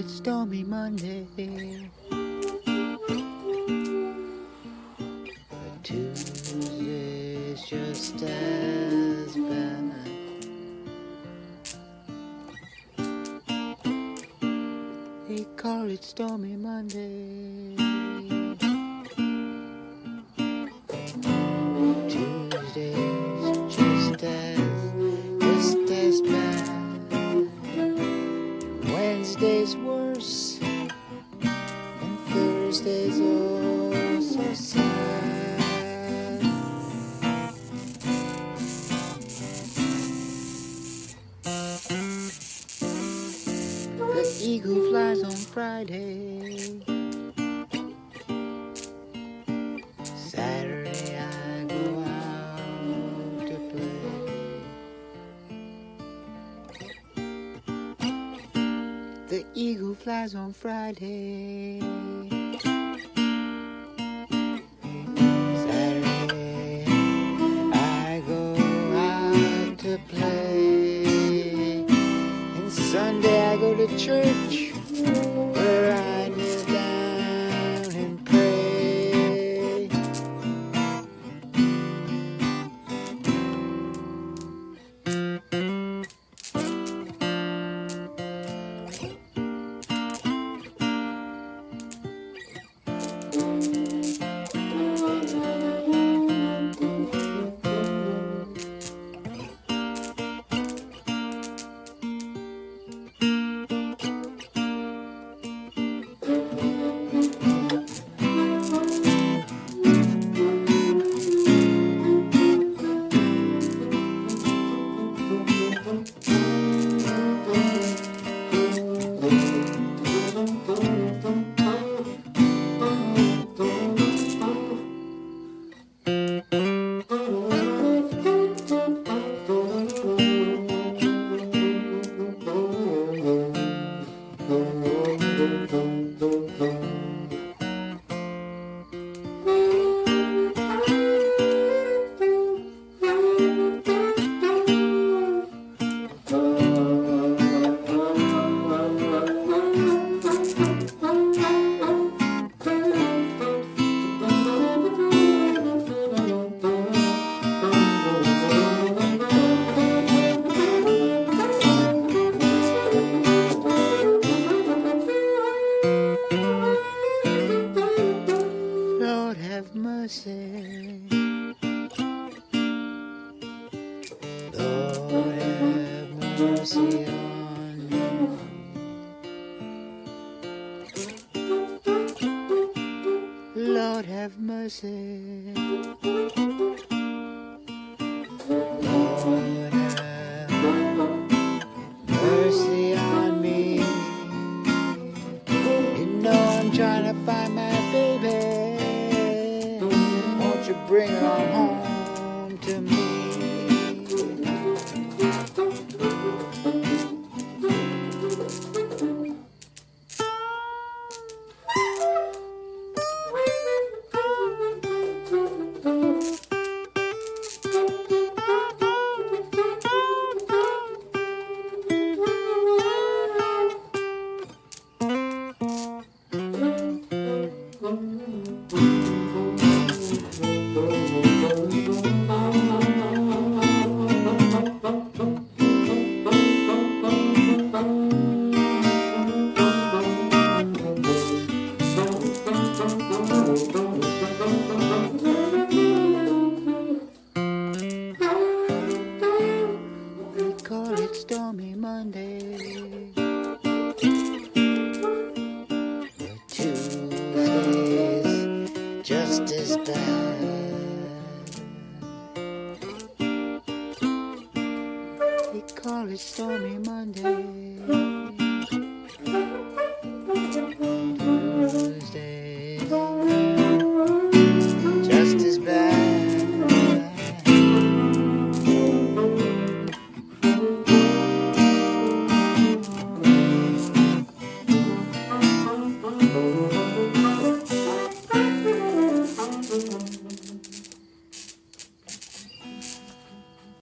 Stormy Monday, but Tuesday's just as bad. They call it Stormy Monday. Tuesday's just as bad. Wednesday's worse, and Thursday's oh so sad. The eagle flies on Friday. Saturday I go out to play. The eagle flies on Friday. Saturday I go out to play. And Sunday I go to church where I kneel down and pray. Lord have mercy. Lord have mercy on me. Lord have mercy. Lord have mercy on me. You know I'm trying to find my baby. Won't you bring her home to me? Monday. But Tuesday's just as bad. They call it Stormy Monday.